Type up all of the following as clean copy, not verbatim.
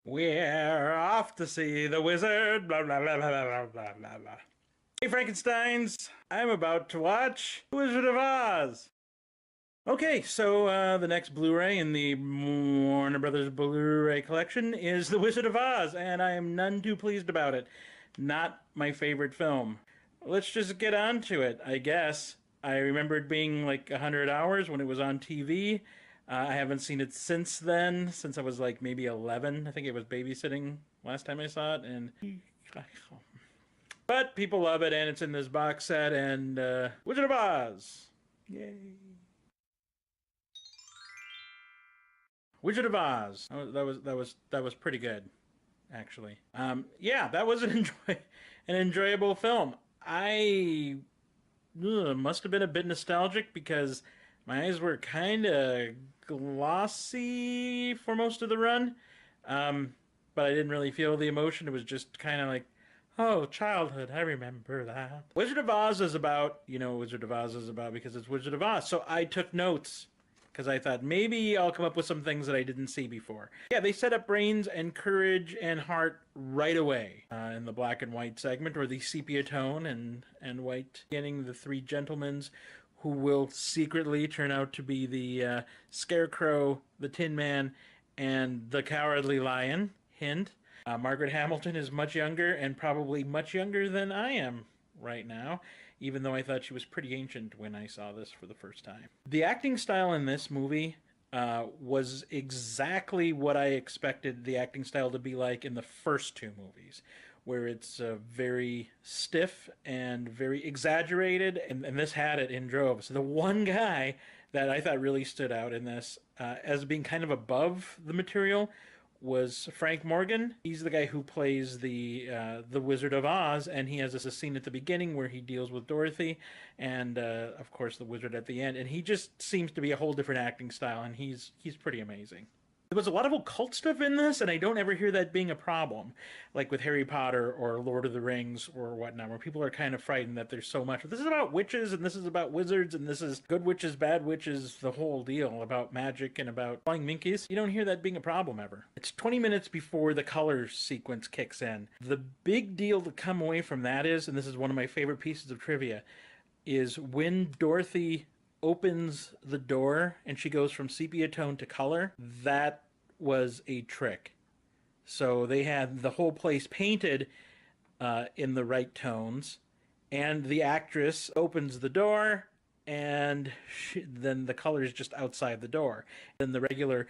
We're off to see the wizard, blah, blah, blah, blah, blah, blah, blah, blah. Hey, Frankensteins, I'm about to watch Wizard of Oz. Okay, so the next Blu-ray in the Warner Brothers Blu-ray Collection is The Wizard of Oz, and I am none too pleased about it. Not my favorite film. Let's just get on to it, I guess. I remember it being like 100 hours when it was on TV. I haven't seen it since then, since I was like maybe 11. I think it was babysitting last time I saw it, and but people love it, and it's in this box set, and Wizard of Oz. Yay. Wizard of Oz. That was pretty good, actually. Yeah, that was an enjoyable film. I must have been a bit nostalgic because my eyes were kind of glossy for most of the run, but I didn't really feel the emotion. It was just kind of like, oh, childhood, I remember that. Wizard of Oz is about, Wizard of Oz is about because it's Wizard of Oz. So I took notes because I thought maybe I'll come up with some things that I didn't see before. Yeah, they set up brains and courage and heart right away in the black and white segment, or the sepia tone and white, getting the three gentlemen who will secretly turn out to be the Scarecrow, the Tin Man, and the Cowardly Lion. Hint. Margaret Hamilton is much younger, and probably much younger than I am right now, even though I thought she was pretty ancient when I saw this for the first time. The acting style in this movie was exactly what I expected the acting style to be like in the first two movies, where it's very stiff and very exaggerated, and this had it in droves. So the one guy that I thought really stood out in this as being kind of above the material was Frank Morgan. He's the guy who plays the Wizard of Oz, and he has this scene at the beginning where he deals with Dorothy, and of course the wizard at the end. And he just seems to be a whole different acting style, and he's pretty amazing. There was a lot of occult stuff in this, and I don't ever hear that being a problem, like with Harry Potter or Lord of the Rings or whatnot, where people are kind of frightened that there's so much. But this is about witches, and this is about wizards, and this is good witches, bad witches, the whole deal about magic and about flying minkies. You don't hear that being a problem ever. It's 20 minutes before the color sequence kicks in. The big deal to come away from that is, and this is one of my favorite pieces of trivia, is when Dorothy opens the door and she goes from sepia tone to color, that was a trick. So they had the whole place painted in the right tones, and the actress opens the door, and then the color is just outside the door. Then the regular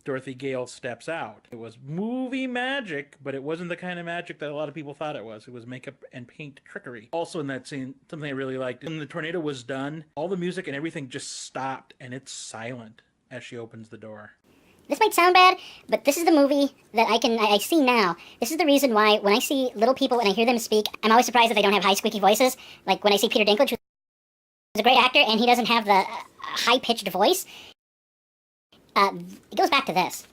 Dorothy Gale steps out. It was movie magic, but it wasn't the kind of magic that a lot of people thought it was. It was makeup and paint trickery. Also in that scene, something I really liked, when the tornado was done, all the music and everything just stopped, and it's silent as she opens the door. This might sound bad, but this is the movie that I see now. This is the reason why when I see little people and I hear them speak, I'm always surprised that they don't have high squeaky voices. Like when I see Peter Dinklage, who's a great actor, and he doesn't have the high-pitched voice. It goes back to this.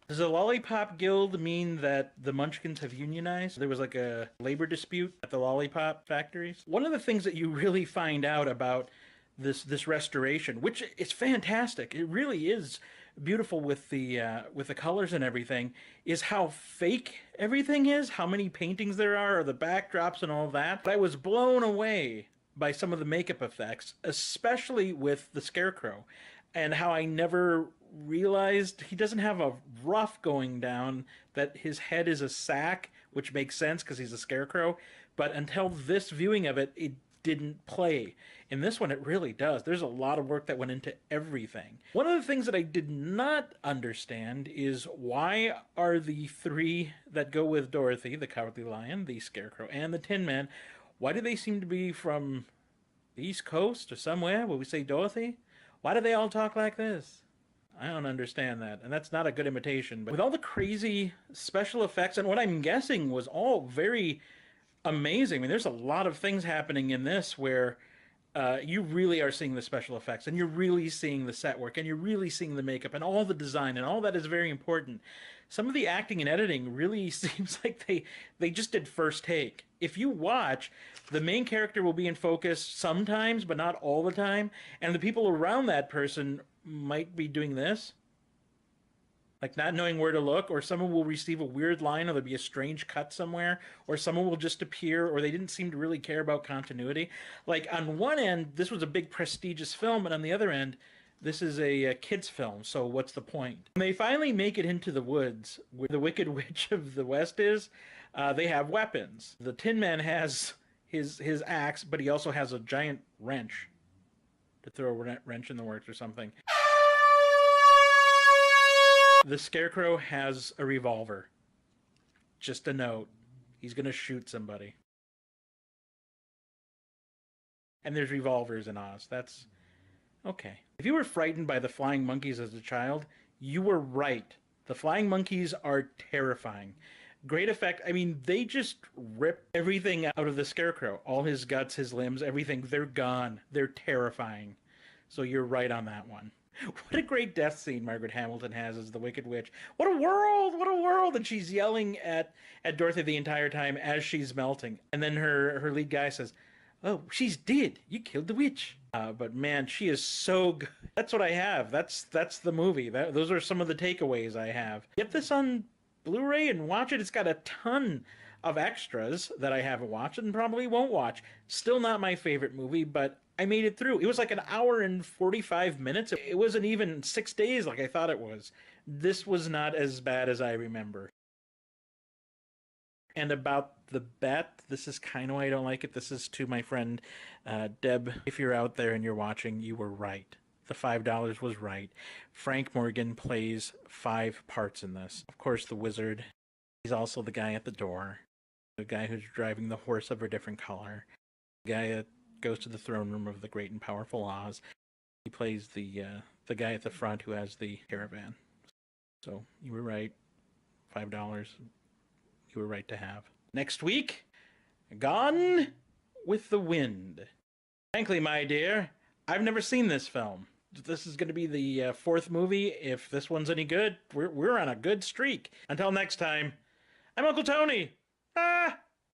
Does the Lollipop Guild mean that the Munchkins have unionized? There was like a labor dispute at the lollipop factories. One of the things that you really find out about this restoration, which is fantastic, it really is beautiful with the colors and everything, is how fake everything is, how many paintings there are, or the backdrops and all that. But I was blown away by some of the makeup effects, especially with the Scarecrow, and how I never realized he doesn't have a ruff going down, that his head is a sack, which makes sense because he's a Scarecrow. But until this viewing of it, it didn't play. In this one, it really does. There's a lot of work that went into everything. One of the things that I did not understand is why are the three that go with Dorothy, the Cowardly Lion, the Scarecrow, and the Tin Man, why do they seem to be from the East Coast or somewhere where we say Dorothy? Why do they all talk like this? I don't understand that, and that's not a good imitation. But with all the crazy special effects, and what I'm guessing was all very amazing. I mean, there's a lot of things happening in this where you really are seeing the special effects, and you're really seeing the set work, and you're really seeing the makeup, and all the design, and all that is very important. Some of the acting and editing really seems like they just did first take. If you watch, the main character will be in focus sometimes, but not all the time, and the people around that person might be doing this. like not knowing where to look, or someone will receive a weird line, or there'll be a strange cut somewhere, or someone will just appear, or they didn't seem to really care about continuity. Like on one end, this was a big prestigious film, and on the other end, this is a kids film, so what's the point? When they finally make it into the woods where the Wicked Witch of the West is, they have weapons. The Tin Man has his axe, but he also has a giant wrench to throw a wrench in the works or something. The Scarecrow has a revolver. Just a note. He's going to shoot somebody. And there's revolvers in Oz. That's okay. If you were frightened by the flying monkeys as a child, you were right. The flying monkeys are terrifying. Great effect. I mean, they just rip everything out of the Scarecrow. All his guts, his limbs, everything. They're gone. They're terrifying. So you're right on that one. What a great death scene Margaret Hamilton has as the Wicked Witch. What a world! What a world! And she's yelling at Dorothy the entire time as she's melting. And then her lead guy says, "Oh, she's dead. You killed the witch." But man, she is so good. That's what I have. That's the movie. Those are some of the takeaways I have. Get this on Blu-ray and watch it. It's got a ton of extras that I haven't watched and probably won't watch. Still not my favorite movie, but I made it through. It was like an hour and 45 minutes. It wasn't even 6 days like I thought it was. This was not as bad as I remember. And about the bet, this is kind of why I don't like it. This is to my friend Deb. If you're out there and you're watching, you were right. The $5 was right. Frank Morgan plays 5 parts in this. Of course, the wizard. He's also the guy at the door. The guy who's driving the horse of a different color. The guy that goes to the throne room of the great and powerful Oz. He plays the guy at the front who has the caravan. So you were right. $5. You were right to have. Next week, Gone with the Wind. Frankly, my dear, I've never seen this film. This is going to be the 4th movie. If this one's any good, we're on a good streak. Until next time, I'm Uncle Tony. Ah!